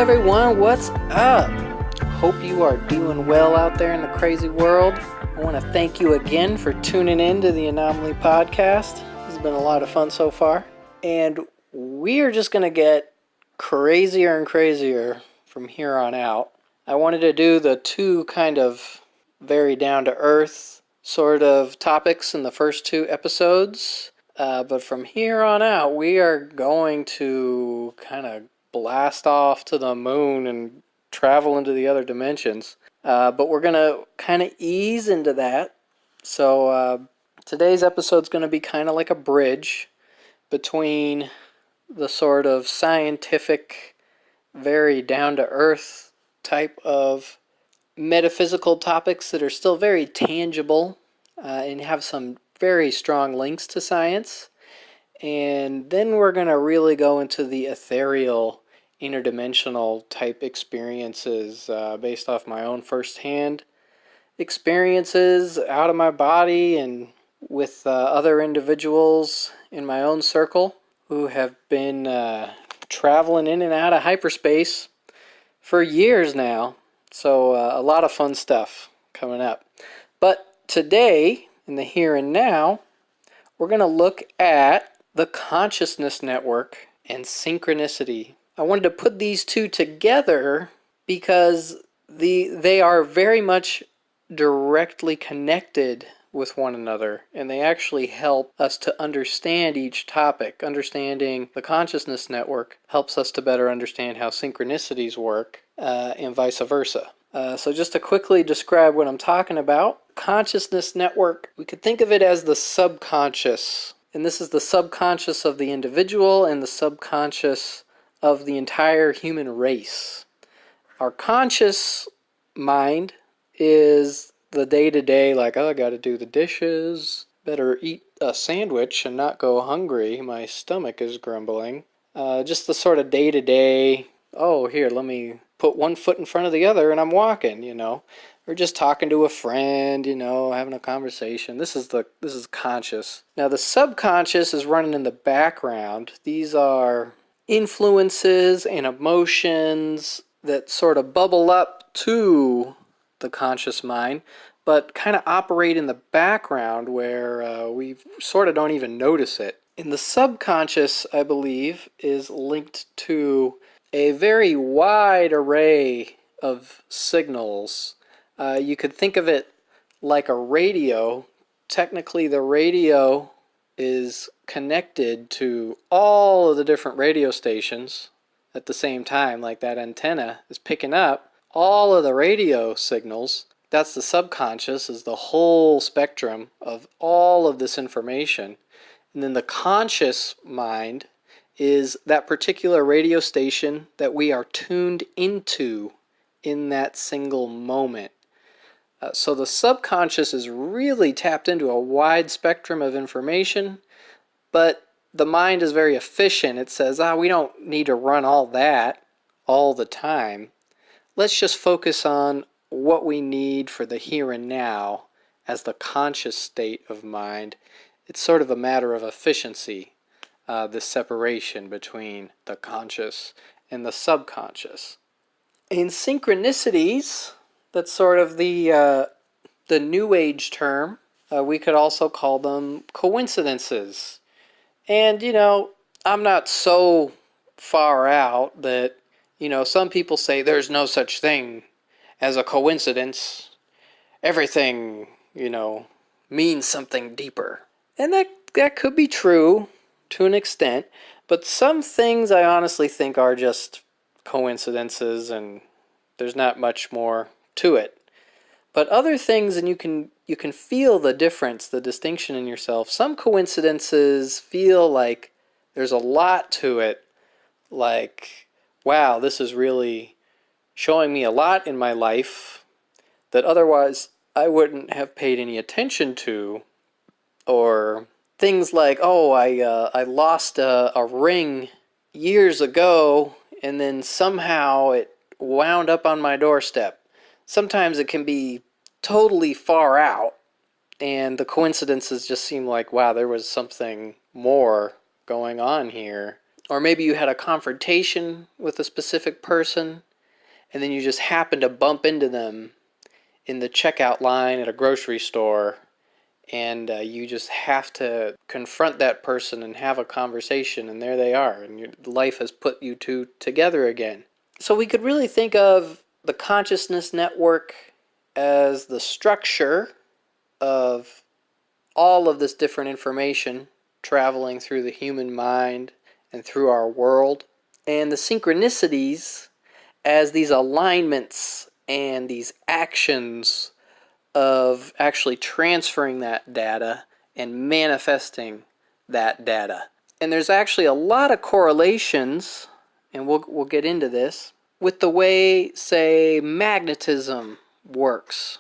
everyone, what's up? Hope you are doing well out there in the crazy world. I want to thank you again for tuning in to the Anomaly Podcast. This has been a lot of fun so far. And we are just going to get crazier and crazier from here on out. I wanted to do the two kind of very down-to-earth sort of topics in the first two episodes. But from here on out, we are going to kind of blast off to the moon and travel into the other dimensions. But we're going to kind of ease into that. So today's episode is going to be kind of like a bridge between the sort of scientific, very down-to-earth type of metaphysical topics that are still very tangible and have some very strong links to science. And then we're going to really go into the ethereal, interdimensional type experiences based off my own firsthand experiences out of my body and with other individuals in my own circle who have been traveling in and out of hyperspace for years now. So a lot of fun stuff coming up. But today, in the here and now, we're going to look at the Consciousness Network and Synchronicity. I wanted to put these two together because they are very much directly connected with one another, and they actually help us to understand each topic. Understanding the Consciousness Network helps us to better understand how synchronicities work, and vice versa. So just to quickly describe what I'm talking about, Consciousness Network, we could think of it as the subconscious. And this is the subconscious of the individual and the subconscious of the entire human race. Our conscious mind is the day-to-day, like, oh, I got to do the dishes, better eat a sandwich and not go hungry, my stomach is grumbling. Just the sort of day-to-day, oh, here, let me put one foot in front of the other and I'm walking, Or just talking to a friend, having a conversation. This is conscious. Now the subconscious is running in the background. These are influences and emotions that sort of bubble up to the conscious mind, but kind of operate in the background where we sort of don't even notice it. And the subconscious, I believe, is linked to a very wide array of signals. You could think of it like a radio. Technically, the radio is connected to all of the different radio stations at the same time, like that antenna is picking up all of the radio signals. That's the subconscious, is the whole spectrum of all of this information. And then the conscious mind is that particular radio station that we are tuned into in that single moment. So the subconscious is really tapped into a wide spectrum of information, but the mind is very efficient. It says, we don't need to run all that all the time. Let's just focus on what we need for the here and now as the conscious state of mind. It's sort of a matter of efficiency, this separation between the conscious and the subconscious. In synchronicities, that's sort of the New Age term. We could also call them coincidences. And, I'm not so far out that, some people say there's no such thing as a coincidence. Everything, means something deeper. And that could be true to an extent, but some things I honestly think are just coincidences and there's not much more to it. But other things, and you can feel the difference, the distinction in yourself. Some coincidences feel like there's a lot to it, like, wow, this is really showing me a lot in my life that otherwise I wouldn't have paid any attention to. Or things like, I lost a ring years ago and then somehow it wound up on my doorstep. Sometimes it can be totally far out and the coincidences just seem like, wow, there was something more going on here. Or maybe you had a confrontation with a specific person, and then you just happened to bump into them in the checkout line at a grocery store, and you just have to confront that person and have a conversation, and there they are, and your life has put you two together again. So we could really think of the consciousness network as the structure of all of this different information traveling through the human mind and through our world, and the synchronicities as these alignments and these actions of actually transferring that data and manifesting that data. And there's actually a lot of correlations, and we'll get into this, with the way, say, magnetism works,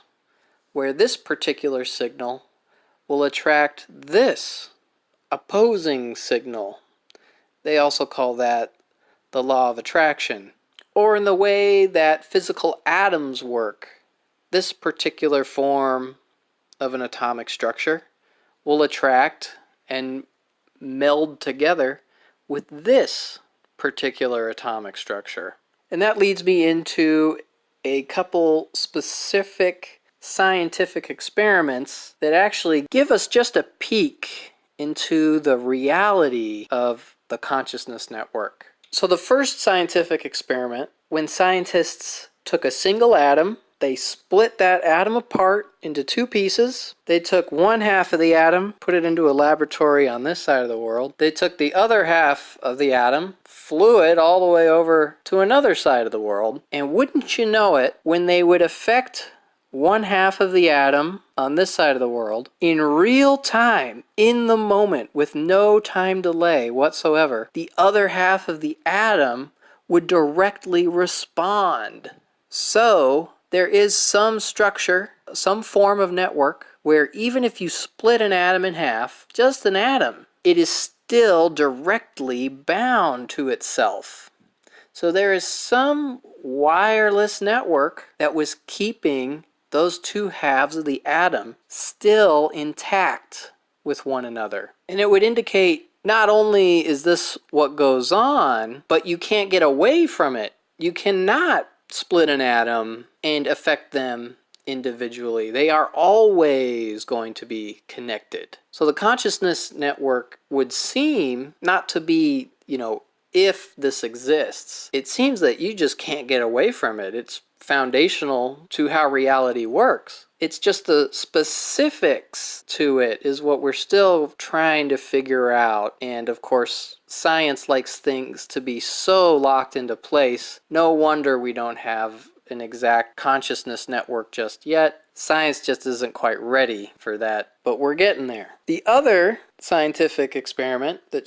where this particular signal will attract this opposing signal. They also call that the law of attraction. Or in the way that physical atoms work, this particular form of an atomic structure will attract and meld together with this particular atomic structure. And that leads me into a couple specific scientific experiments that actually give us just a peek into the reality of the consciousness network. So the first scientific experiment, when scientists took a single atom, they split that atom apart into two pieces. They took one half of the atom, put it into a laboratory on this side of the world. They took the other half of the atom, flew it all the way over to another side of the world, and wouldn't you know it, when they would affect one half of the atom on this side of the world, in real time, in the moment, with no time delay whatsoever, the other half of the atom would directly respond. So there is some structure, some form of network, where even if you split an atom in half, just an atom, it is still directly bound to itself. So there is some wireless network that was keeping those two halves of the atom still intact with one another. And it would indicate not only is this what goes on, but you can't get away from it. You cannot split an atom and affect them individually. They are always going to be connected. So the consciousness network would seem not to be, if this exists. It seems that you just can't get away from it. It's foundational to how reality works. It's just the specifics to it is what we're still trying to figure out. And of course, science likes things to be so locked into place. No wonder we don't have an exact consciousness network just yet. Science just isn't quite ready for that, but we're getting there. The other scientific experiment that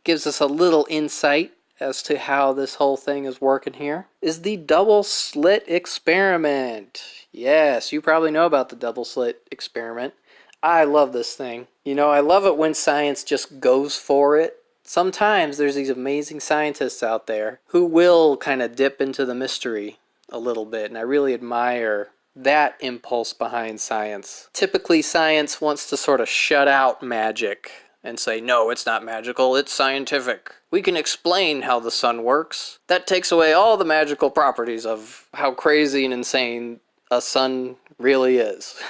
gives us a little insight as to how this whole thing is working here is the double slit experiment. Yes, you probably know about the double slit experiment. I love this thing. I love it when science just goes for it. Sometimes there's these amazing scientists out there who will kind of dip into the mystery a little bit, and I really admire that impulse behind science. Typically, science wants to sort of shut out magic and say, no, it's not magical, it's scientific. We can explain how the sun works. That takes away all the magical properties of how crazy and insane a sun really is.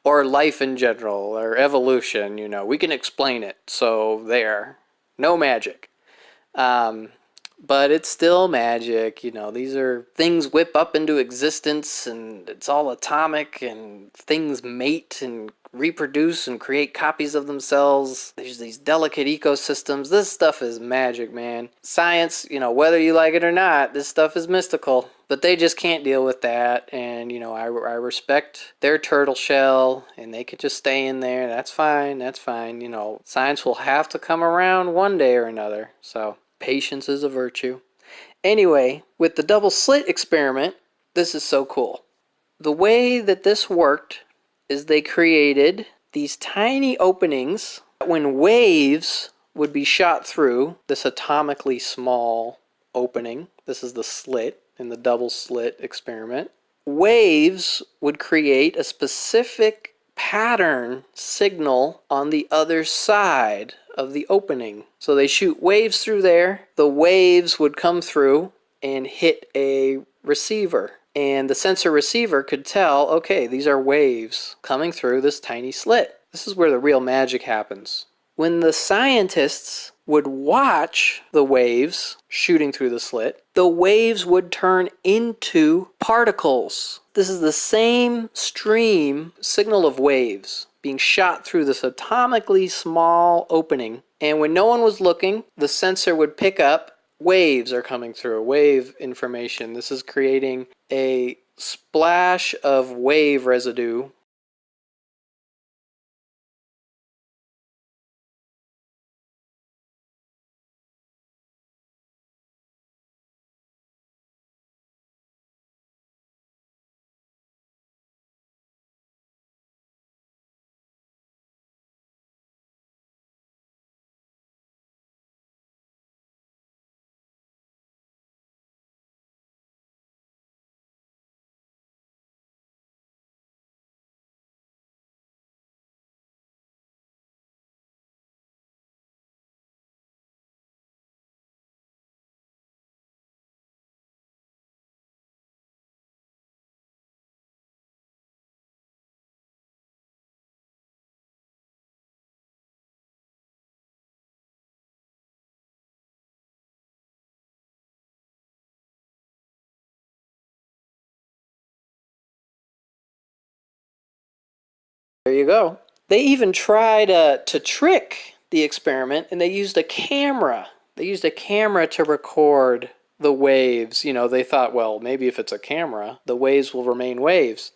Or life in general, or evolution, we can explain it, so there. No magic. But it's still magic, these are things whip up into existence, and it's all atomic, and things mate and reproduce and create copies of themselves. There's these delicate ecosystems. This stuff is magic, man. Science, whether you like it or not, this stuff is mystical. But they just can't deal with that, and, I respect their turtle shell, and they could just stay in there. That's fine. Science will have to come around one day or another, so patience is a virtue. Anyway, with the double slit experiment, this is so cool. The way that this worked is they created these tiny openings when waves would be shot through this atomically small opening. This is the slit in the double slit experiment. Waves would create a specific pattern signal on the other side of the opening. So they shoot waves through there. The waves would come through and hit a receiver. And the sensor receiver could tell, okay, these are waves coming through this tiny slit. This is where the real magic happens. When the scientists would watch the waves shooting through the slit, the waves would turn into particles. This is the same stream signal of waves being shot through this atomically small opening. And when no one was looking, the sensor would pick up waves are coming through, wave information. This is creating a splash of wave residue. There you go. They even tried to trick the experiment, and they used a camera. They used a camera to record the waves. They thought, well, maybe if it's a camera, the waves will remain waves.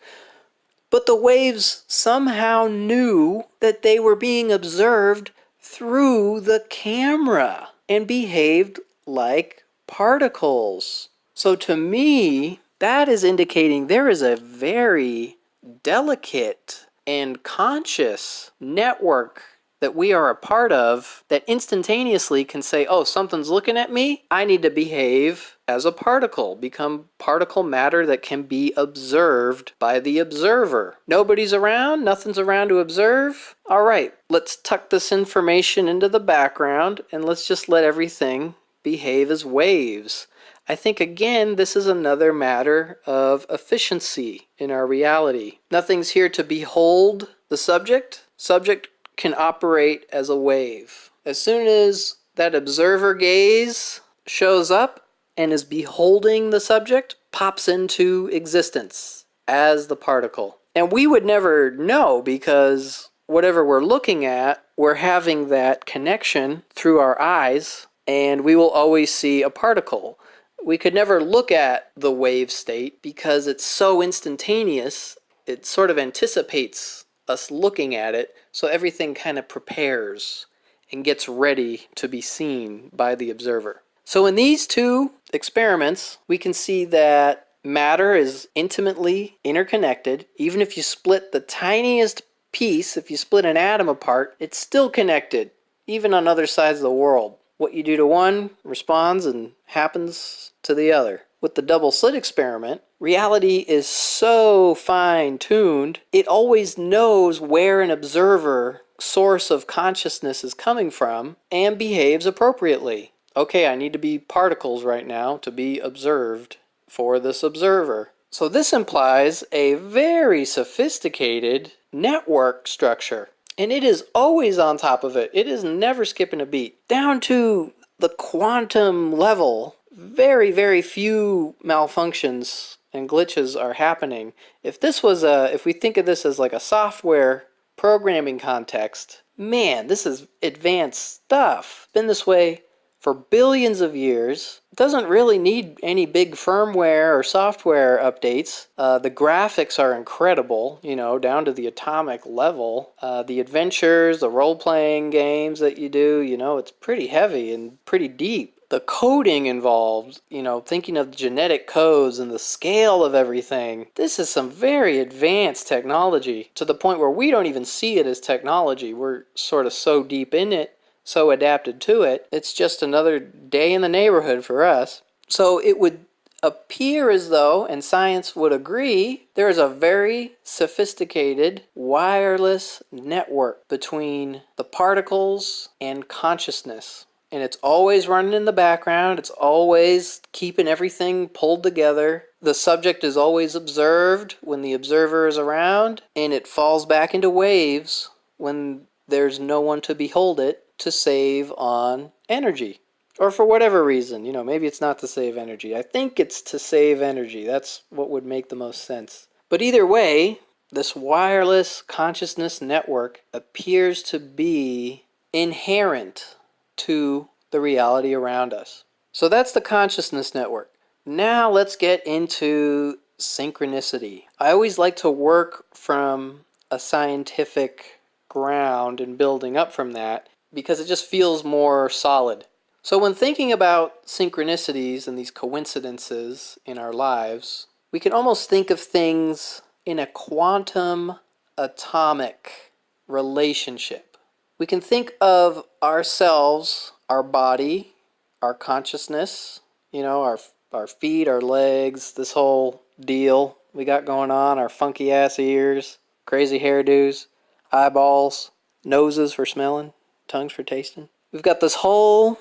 But the waves somehow knew that they were being observed through the camera and behaved like particles. So to me, that is indicating there is a very delicate and conscious network that we are a part of that instantaneously can say, oh, something's looking at me. I need to behave as a particle, become particle matter that can be observed by the observer. Nobody's around, nothing's around to observe. All right, let's tuck this information into the background and let's just let everything behave as waves. I think, again, this is another matter of efficiency in our reality. Nothing's here to behold the subject. Subject can operate as a wave. As soon as that observer gaze shows up and is beholding the subject, pops into existence as the particle. And we would never know because whatever we're looking at, we're having that connection through our eyes, and we will always see a particle. We could never look at the wave state because it's so instantaneous, it sort of anticipates us looking at it, so everything kind of prepares and gets ready to be seen by the observer. So in these two experiments, we can see that matter is intimately interconnected. Even if you split the tiniest piece, if you split an atom apart, it's still connected, even on other sides of the world. What you do to one responds and happens to the other. With the double slit experiment, reality is so fine-tuned, it always knows where an observer source of consciousness is coming from and behaves appropriately. Okay, I need to be particles right now to be observed for this observer. So this implies a very sophisticated network structure. And it is always on top of it. It is never skipping a beat. Down to the quantum level, very, very few malfunctions and glitches are happening. If we think of this as like a software programming context, man, this is advanced stuff. Been this way for billions of years. It doesn't really need any big firmware or software updates. The graphics are incredible, down to the atomic level. The adventures, the role-playing games that you do, it's pretty heavy and pretty deep. The coding involved, thinking of the genetic codes and the scale of everything. This is some very advanced technology to the point where we don't even see it as technology. We're sort of so deep in it, so adapted to it, it's just another day in the neighborhood for us. So it would appear as though, and science would agree, there is a very sophisticated wireless network between the particles and consciousness. And it's always running in the background. It's always keeping everything pulled together. The subject is always observed when the observer is around, and it falls back into waves when there's no one to behold it to save on energy. Or for whatever reason, maybe it's not to save energy. I think it's to save energy. That's what would make the most sense. But either way, this wireless consciousness network appears to be inherent to the reality around us. So that's the consciousness network. Now let's get into synchronicity. I always like to work from a scientific ground and building up from that because it just feels more solid. So when thinking about synchronicities and these coincidences in our lives, we can almost think of things in a quantum atomic relationship. We can think of ourselves, our body, our consciousness, our feet, our legs, this whole deal we got going on, our funky ass ears, crazy hairdos, eyeballs, noses for smelling, tongues for tasting. We've got this whole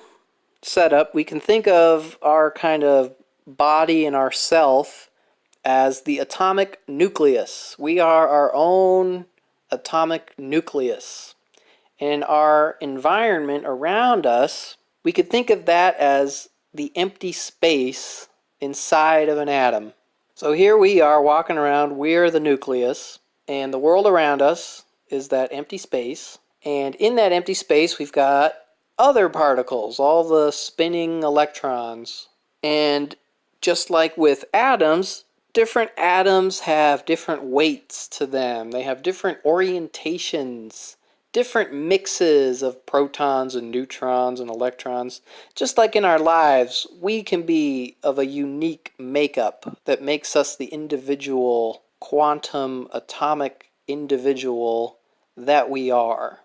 setup. We can think of our kind of body and our self as the atomic nucleus. We are our own atomic nucleus. And our environment around us, we could think of that as the empty space inside of an atom. So here we are walking around, we're the nucleus, and the world around us is that empty space. And in that empty space, we've got other particles, all the spinning electrons. And just like with atoms, different atoms have different weights to them. They have different orientations, different mixes of protons and neutrons and electrons. Just like in our lives, we can be of a unique makeup that makes us the individual, quantum, atomic individual that we are.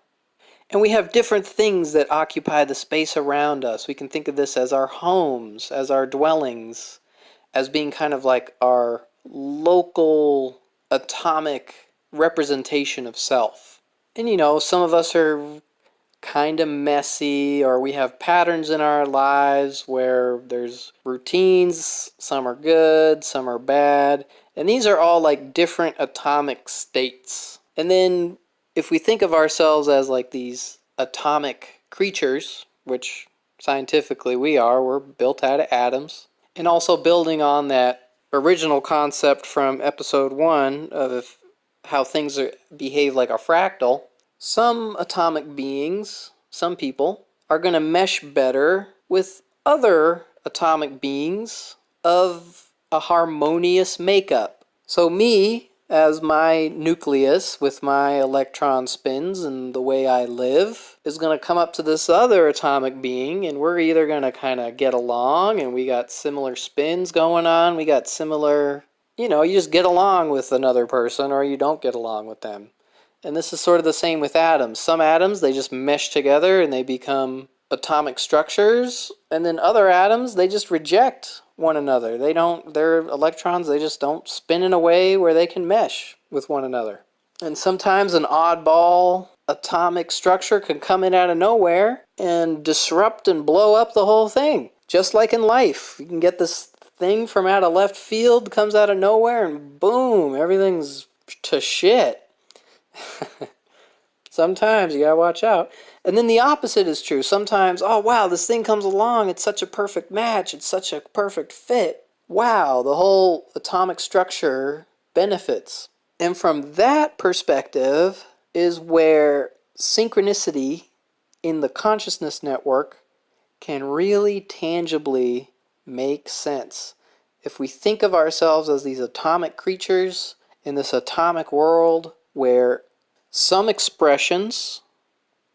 And we have different things that occupy the space around us. We can think of this as our homes, as our dwellings, as being kind of like our local atomic representation of self. And some of us are kind of messy, or we have patterns in our lives where there's routines. Some are good, some are bad. And these are all like different atomic states. And then if we think of ourselves as like these atomic creatures, which scientifically we're built out of atoms, and also building on that original concept from episode 1 of how things behave like a fractal, some atomic beings, some people, are going to mesh better with other atomic beings of a harmonious makeup. So me, as my nucleus with my electron spins and the way I live, is going to come up to this other atomic being, and we're either going to kind of get along, and we got similar spins going on, we got similar, you just get along with another person or you don't get along with them. And this is sort of the same with atoms. Some atoms, they just mesh together and they become atomic structures, and then other atoms, they just reject one another. Their electrons, they just don't spin in a way where they can mesh with one another. And sometimes an oddball atomic structure can come in out of nowhere and disrupt and blow up the whole thing. Just like in life, you can get this thing from out of left field, comes out of nowhere, and boom, everything's to shit. Sometimes you gotta watch out. And then the opposite is true. Sometimes, oh wow, this thing comes along, it's such a perfect match, it's such a perfect fit. Wow, the whole atomic structure benefits. And from that perspective is where synchronicity in the consciousness network can really tangibly make sense. If we think of ourselves as these atomic creatures in this atomic world where some expressions,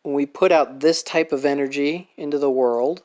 when we put out this type of energy into the world,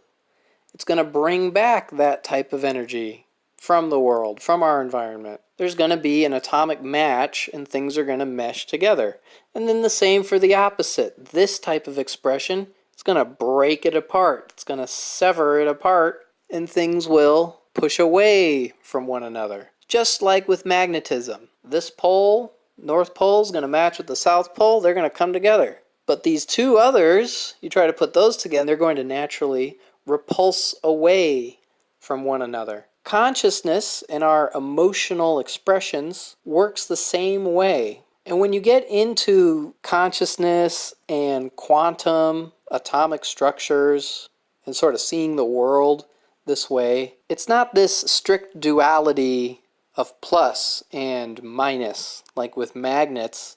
it's going to bring back that type of energy from the world, from our environment. There's going to be an atomic match and things are going to mesh together. And then the same for the opposite. This type of expression is going to break it apart. It's going to sever it apart and things will push away from one another. Just like with magnetism. This pole, North Pole, is going to match with the South Pole. They're going to come together. But these two others, you try to put those together, they're going to naturally repulse away from one another. Consciousness and our emotional expressions works the same way. And when you get into consciousness and quantum, atomic structures, and sort of seeing the world this way, it's not this strict duality of plus and minus like with magnets.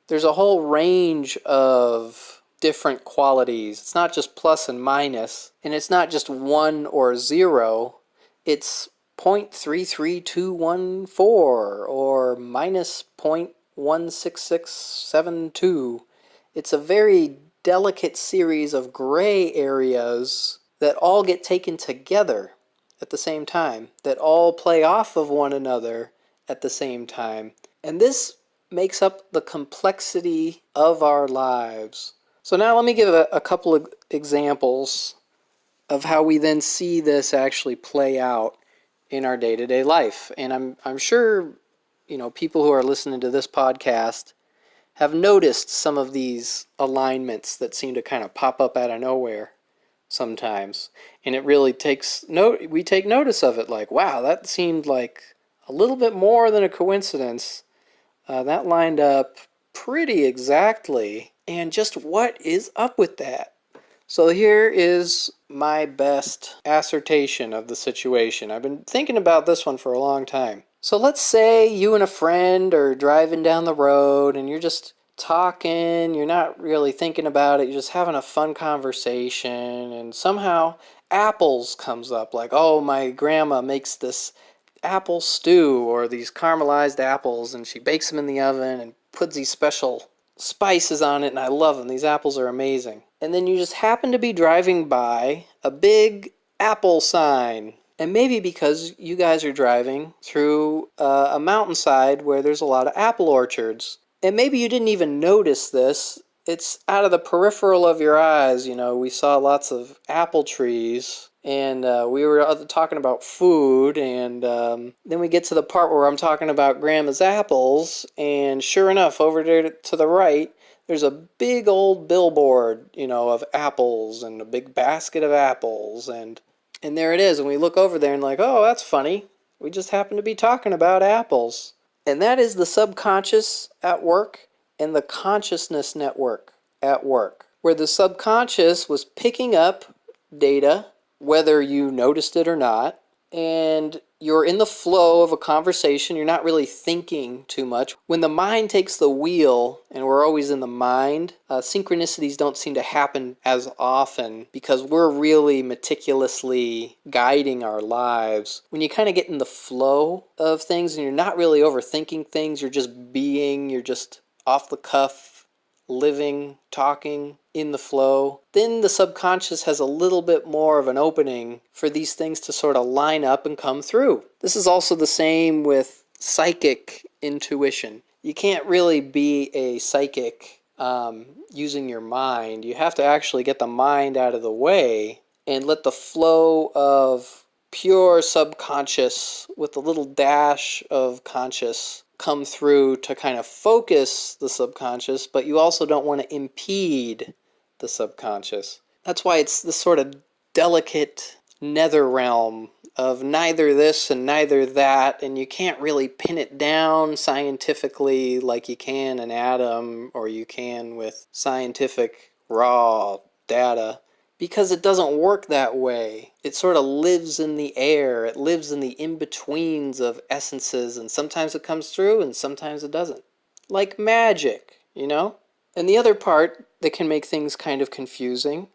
There's a whole range of different qualities. It's not just plus and minus, and it's not just 1 or 0. It's 0.33214 or minus 0.16672. It's a very delicate series of gray areas that all get taken together at the same time, that all play off of one another at the same time. And this makes up the complexity of our lives. So now let me give a couple of examples of how we then see this actually play out in our day-to-day life. And I'm sure, people who are listening to this podcast have noticed some of these alignments that seem to kind of pop up out of nowhere sometimes. And it really we take notice of it, like, wow, that seemed like a little bit more than a coincidence. That lined up pretty exactly. And just what is up with that? So here is my best assertion of the situation. I've been thinking about this one for a long time. So let's say you and a friend are driving down the road and you're just talking, you're not really thinking about it, you're just having a fun conversation, and somehow apples comes up, like, oh, my grandma makes this apple stew or these caramelized apples, and she bakes them in the oven and puts these special spices on it, and I love them. These apples are amazing. And then you just happen to be driving by a big apple sign. And maybe because you guys are driving through a mountainside where there's a lot of apple orchards. And maybe you didn't even notice this. It's out of the peripheral of your eyes. We saw lots of apple trees. And we were talking about food, and then we get to the part where I'm talking about Grandma's apples, and sure enough, over there to the right, there's a big old billboard, of apples, and a big basket of apples, and there it is, and we look over there and like, oh, that's funny, we just happen to be talking about apples. And that is the subconscious at work and the consciousness network at work, where the subconscious was picking up data, whether you noticed it or not, and you're in the flow of a conversation. You're not really thinking too much. When the mind takes the wheel, and we're always in the mind, synchronicities don't seem to happen as often because we're really meticulously guiding our lives. When you kind of get in the flow of things and you're not really overthinking things, you're just being, you're just off the cuff, living, talking, in the flow, then the subconscious has a little bit more of an opening for these things to sort of line up and come through. This is also the same with psychic intuition. You can't really be a psychic using your mind. You have to actually get the mind out of the way and let the flow of pure subconscious with a little dash of conscious come through to kind of focus the subconscious, but you also don't want to impede the subconscious. That's why it's this sort of delicate nether realm of neither this and neither that, and you can't really pin it down scientifically like you can an atom or you can with scientific raw data, because it doesn't work that way. It sort of lives in the air. It lives in the in-betweens of essences, and sometimes it comes through and sometimes it doesn't. Like magic, And the other part that can make things kind of confusing,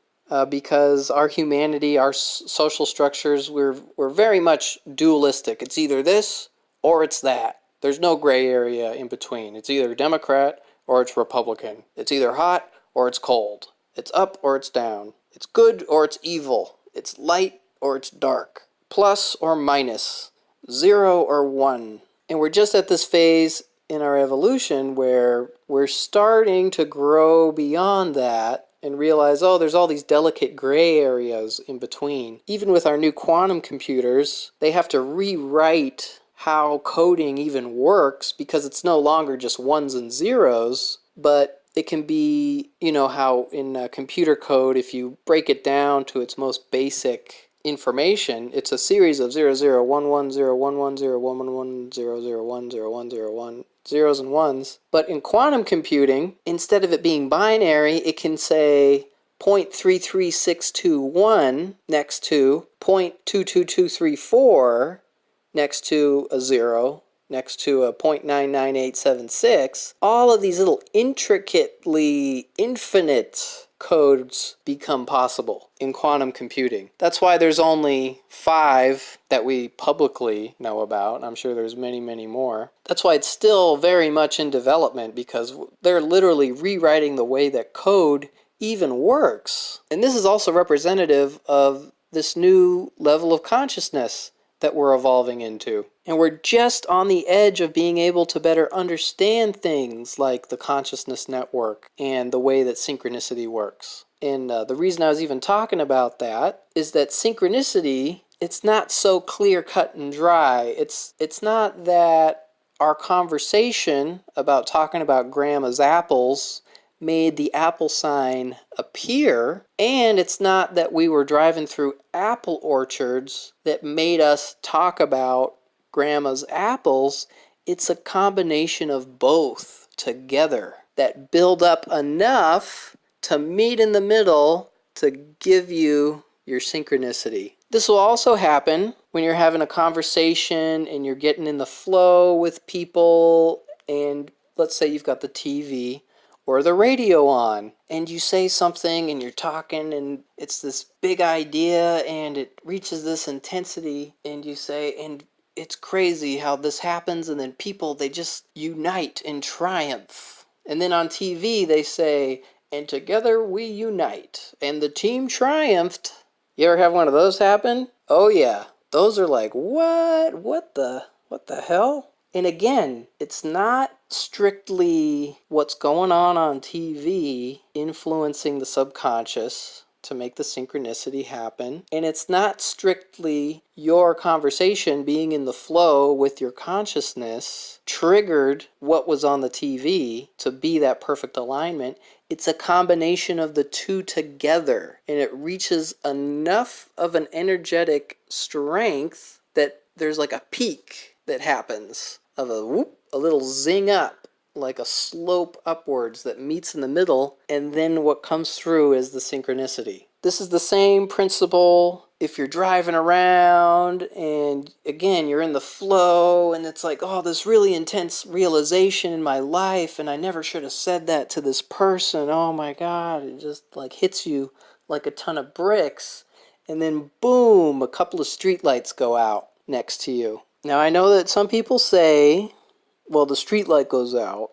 because our humanity, our social structures, we're very much dualistic. It's either this or it's that. There's no gray area in between. It's either Democrat or it's Republican. It's either hot or it's cold. It's up or it's down. It's good or it's evil. It's light or it's dark. Plus or minus. 0 or 1. And we're just at this phase in our evolution where we're starting to grow beyond that, and realize, oh, there's all these delicate gray areas in between. Even with our new quantum computers, they have to rewrite how coding even works because it's no longer just ones and zeros, but it can be, how in computer code, if you break it down to its most basic information, it's a series of 0011011011011100100101 zeros and ones. But in quantum computing, instead of it being binary, it can say 0.33621 next to 0.22234 next to a 0, next to a 0.99876. All of these little intricately infinite codes become possible in quantum computing. That's why there's only 5 that we publicly know about. I'm sure there's many, many more. That's why it's still very much in development, because they're literally rewriting the way that code even works. And this is also representative of this new level of consciousness that we're evolving into. And we're just on the edge of being able to better understand things like the Consciousness Network and the way that synchronicity works. And the reason I was even talking about that is that synchronicity, it's not so clear cut and dry. It's not that our conversation about talking about grandma's apples made the apple sign appear, and it's not that we were driving through apple orchards that made us talk about grandma's apples. It's a combination of both together that build up enough to meet in the middle to give you your synchronicity. This will also happen when you're having a conversation and you're getting in the flow with people, and let's say you've got the TV or the radio on, and you say something and you're talking and it's this big idea and it reaches this intensity, and you say, and it's crazy how this happens, and then people, they just unite in triumph. And then on TV they say, and together we unite, and the team triumphed. You ever have one of those happen? Oh yeah. Those are like, what? What the hell? And again, it's not strictly what's going on TV influencing the subconscious to make the synchronicity happen. And it's not strictly your conversation being in the flow with your consciousness triggered what was on the TV to be that perfect alignment. It's a combination of the two together, and it reaches enough of an energetic strength that there's like a peak that happens of a whoop, a little zing up, like a slope upwards that meets in the middle, and then what comes through is the synchronicity. This is the same principle if you're driving around and again you're in the flow and it's like, oh, this really intense realization in my life and I never should have said that to this person. Oh my God, it just like hits you like a ton of bricks, and then boom, a couple of streetlights go out next to you. Now I know that some people say, well, the streetlight goes out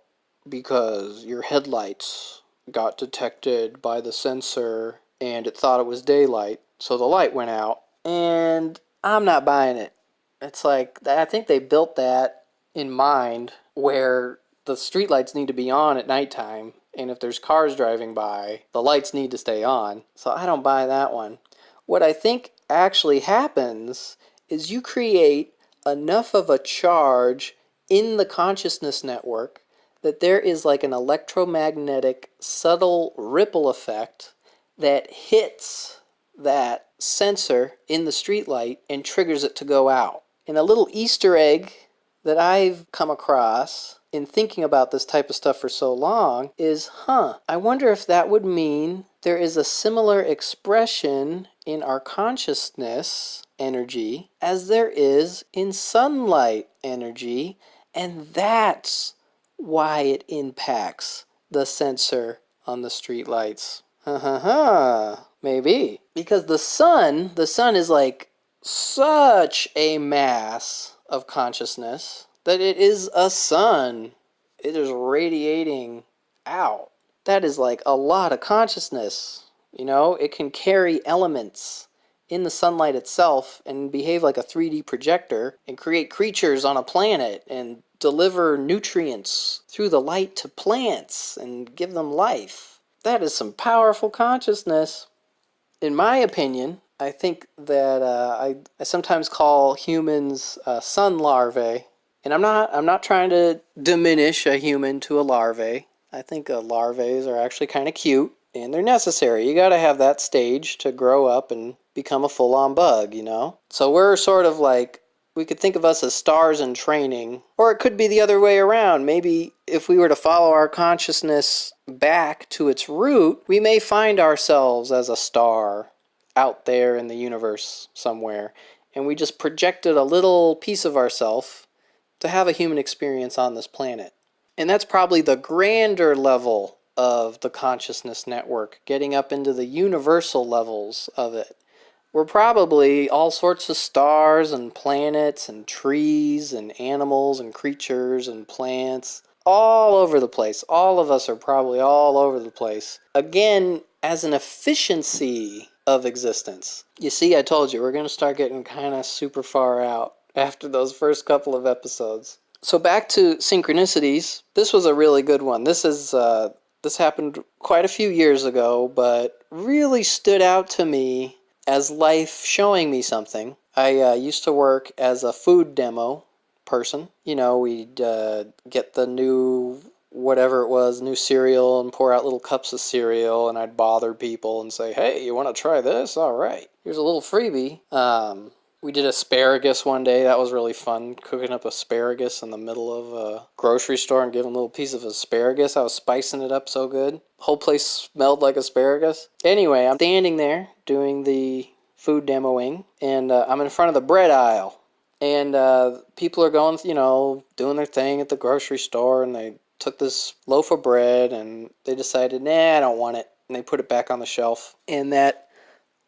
because your headlights got detected by the sensor and it thought it was daylight, so the light went out. And I'm not buying it. It's like, I think they built that in mind where the streetlights need to be on at nighttime, and if there's cars driving by, the lights need to stay on. So I don't buy that one. What I think actually happens is you create enough of a charge in the consciousness network that there is like an electromagnetic subtle ripple effect that hits that sensor in the streetlight and triggers it to go out. And a little Easter egg that I've come across in thinking about this type of stuff for so long is, I wonder if that would mean there is a similar expression in our consciousness energy as there is in sunlight energy, and that's why it impacts the sensor on the streetlights. Maybe. Because the sun is like such a mass of consciousness that it is a sun. It is radiating out. That is like a lot of consciousness. It can carry elements in the sunlight itself and behave like a 3D projector and create creatures on a planet and deliver nutrients through the light to plants and give them life. That is some powerful consciousness. In my opinion, I think that I sometimes call humans sun larvae. And I'm not trying to diminish a human to a larvae. I think larvae are actually kind of cute, and they're necessary. You got to have that stage to grow up and become a full-on bug, you know? So we're sort of like, we could think of us as stars in training, or it could be the other way around. Maybe if we were to follow our consciousness back to its root, we may find ourselves as a star out there in the universe somewhere, and we just projected a little piece of ourselves to have a human experience on this planet. And that's probably the grander level of the consciousness network, getting up into the universal levels of it. We're probably all sorts of stars and planets and trees and animals and creatures and plants all over the place. All of us are probably all over the place. Again, as an efficiency of existence. You see, I told you, we're going to start getting kind of super far out after those first couple of episodes. So back to synchronicities. This was a really good one. This happened quite a few years ago, but really stood out to me as life showing me something. I used to work as a food demo person. You know, we'd get the new whatever it was, new cereal, and pour out little cups of cereal, and I'd bother people and say, hey, you want to try this? All right, here's a little freebie. We did asparagus one day. That was really fun, cooking up asparagus in the middle of a grocery store and giving a little piece of asparagus. I was spicing it up so good. The whole place smelled like asparagus. Anyway, I'm standing there doing the food demoing, and I'm in front of the bread aisle. And people are going, doing their thing at the grocery store, and they took this loaf of bread, and they decided, nah, I don't want it. And they put it back on the shelf. And that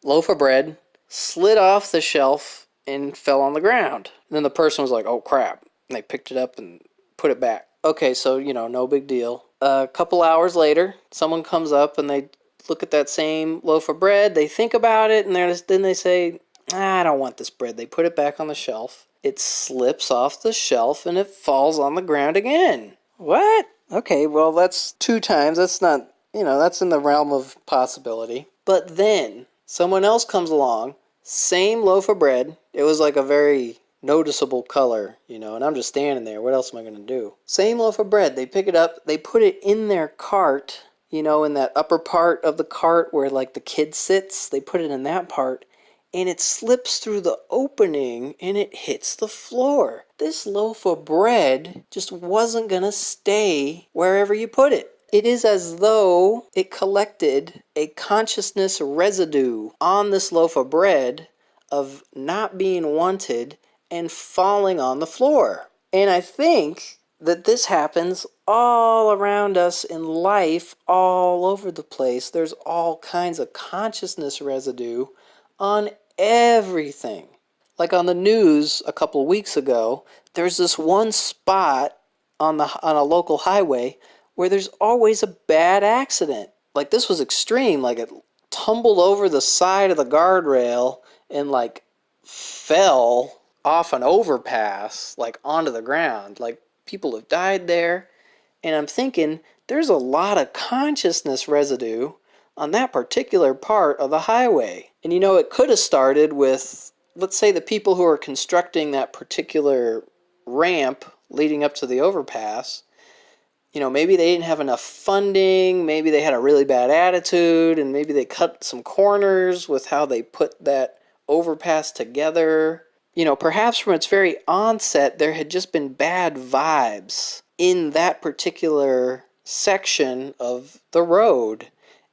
loaf of bread slid off the shelf and fell on the ground. And then the person was like, oh crap. And they picked it up and put it back. Okay, so, no big deal. A couple hours later, someone comes up and they look at that same loaf of bread. They think about it, and then they say, I don't want this bread. They put it back on the shelf. It slips off the shelf and it falls on the ground again. What? Okay, well, that's 2 times. That's not, that's in the realm of possibility. But then someone else comes along, same loaf of bread. It was like a very noticeable color, and I'm just standing there. What else am I going to do? Same loaf of bread. They pick it up. They put it in their cart, in that upper part of the cart where, like, the kid sits. They put it in that part, and it slips through the opening, and it hits the floor. This loaf of bread just wasn't going to stay wherever you put it. It is as though it collected a consciousness residue on this loaf of bread of not being wanted and falling on the floor. And I think that this happens all around us in life, all over the place. There's all kinds of consciousness residue on everything. Like on the news a couple weeks ago, there's this one spot on a local highway where there's always a bad accident. Like, this was extreme. Like, it tumbled over the side of the guardrail and, like, fell off an overpass, like, onto the ground. Like, people have died there. And I'm thinking, there's a lot of consciousness residue on that particular part of the highway. And, it could have started with, let's say, the people who are constructing that particular ramp leading up to the overpass. Maybe they didn't have enough funding, maybe they had a really bad attitude, and maybe they cut some corners with how they put that overpass together. Perhaps from its very onset, there had just been bad vibes in that particular section of the road,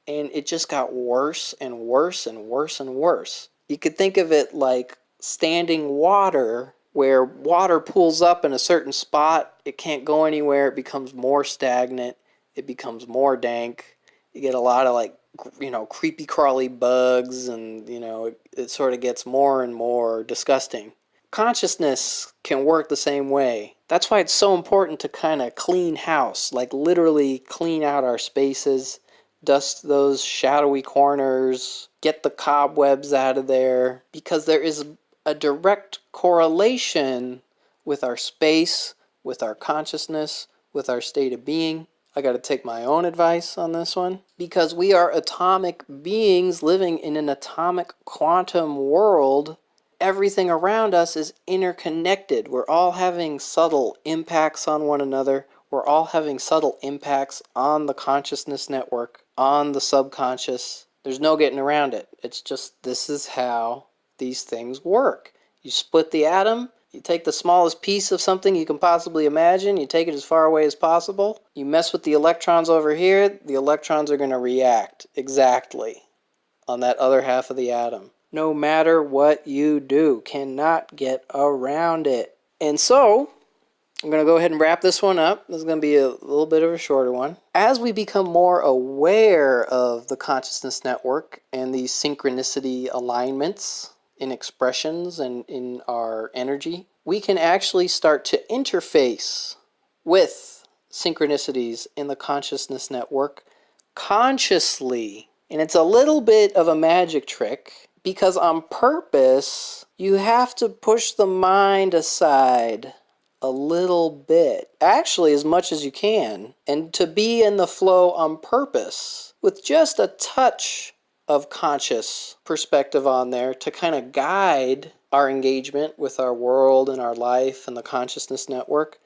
and it just got worse and worse and worse and worse. You could think of it like standing water, where water pools up in a certain spot, it can't go anywhere, it becomes more stagnant, it becomes more dank, you get a lot of creepy crawly bugs, and it sort of gets more and more disgusting. Consciousness can work the same way. That's why it's so important to kind of clean house, like literally clean out our spaces, dust those shadowy corners, get the cobwebs out of there, because there is a direct correlation with our space, with our consciousness, with our state of being. I got to take my own advice on this one, because we are atomic beings living in an atomic quantum world. Everything around us is interconnected. We're all having subtle impacts on one another. We're all having subtle impacts on the consciousness network, on the subconscious. There's no getting around it. It's just, this is how these things work. You split the atom, you take the smallest piece of something you can possibly imagine, you take it as far away as possible, you mess with the electrons over here, the electrons are going to react exactly on that other half of the atom. No matter what you do, cannot get around it. And so, I'm going to go ahead and wrap this one up. This is going to be a little bit of a shorter one. As we become more aware of the consciousness network and these synchronicity alignments in expressions and in our energy, we can actually start to interface with synchronicities in the consciousness network consciously. And it's a little bit of a magic trick, because on purpose, you have to push the mind aside a little bit, actually as much as you can, and to be in the flow on purpose with just a touch of conscious perspective on there to kind of guide our engagement with our world and our life and the consciousness network,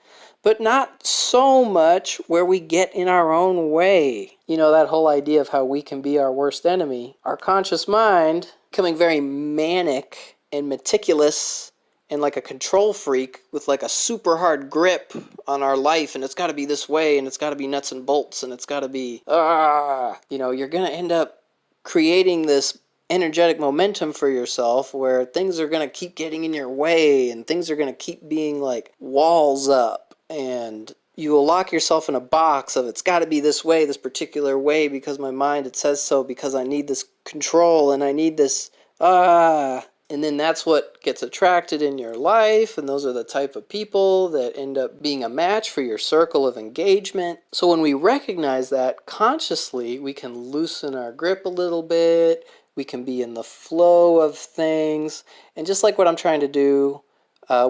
but not so much where we get in our own way. You know, that whole idea of how we can be our worst enemy. Our conscious mind becoming very manic and meticulous and like a control freak with like a super hard grip on our life, and it's got to be this way, and it's got to be nuts and bolts, and it's got to be, you're going to end up creating this energetic momentum for yourself where things are going to keep getting in your way, and things are going to keep being like walls up, and you will lock yourself in a box of, it's got to be this way, this particular way, because my mind, it says so, because I need this control, and I need this, and then that's what gets attracted in your life, and those are the type of people that end up being a match for your circle of engagement. So when we recognize that consciously, we can loosen our grip a little bit, we can be in the flow of things, and just like what I'm trying to do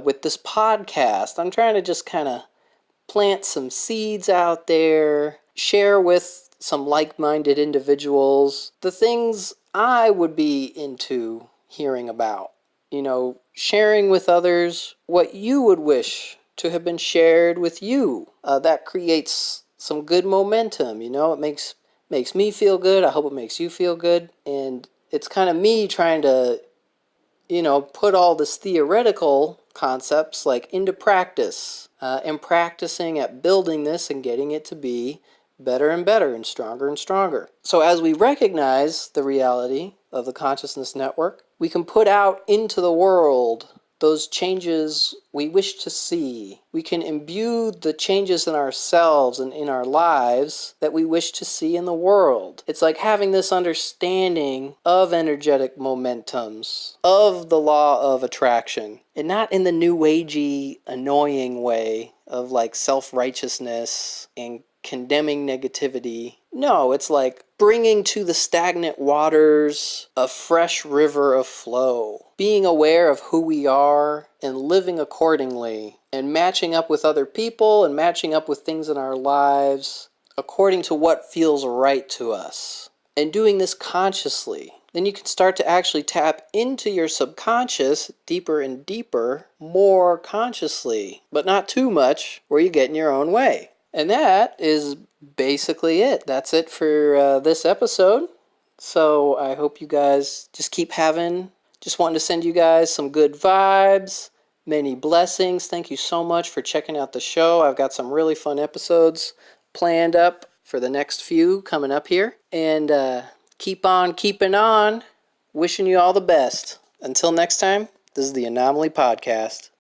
with this podcast, I'm trying to just kind of plant some seeds out there, share with some like-minded individuals the things I would be into hearing about. Sharing with others what you would wish to have been shared with you. That creates some good momentum, it makes me feel good. I hope it makes you feel good. And it's kind of me trying to, put all this theoretical concepts like into practice, and practicing at building this and getting it to be better and better and stronger. So as we recognize the reality of the consciousness network, we can put out into the world those changes we wish to see. We can imbue the changes in ourselves and in our lives that we wish to see in the world. It's like having this understanding of energetic momentums, of the law of attraction, and not in the new agey, annoying way of like self-righteousness and condemning negativity. No, it's like bringing to the stagnant waters a fresh river of flow. Being aware of who we are and living accordingly, and matching up with other people and matching up with things in our lives according to what feels right to us. And doing this consciously. Then you can start to actually tap into your subconscious deeper and deeper, more consciously, but not too much where you get in your own way. And that is basically it. That's it for this episode. So I hope you guys just just wanting to send you guys some good vibes, many blessings. Thank you so much for checking out the show. I've got some really fun episodes planned up for the next few coming up here. And keep on keeping on. Wishing you all the best. Until next time, this is the Anomaly Podcast.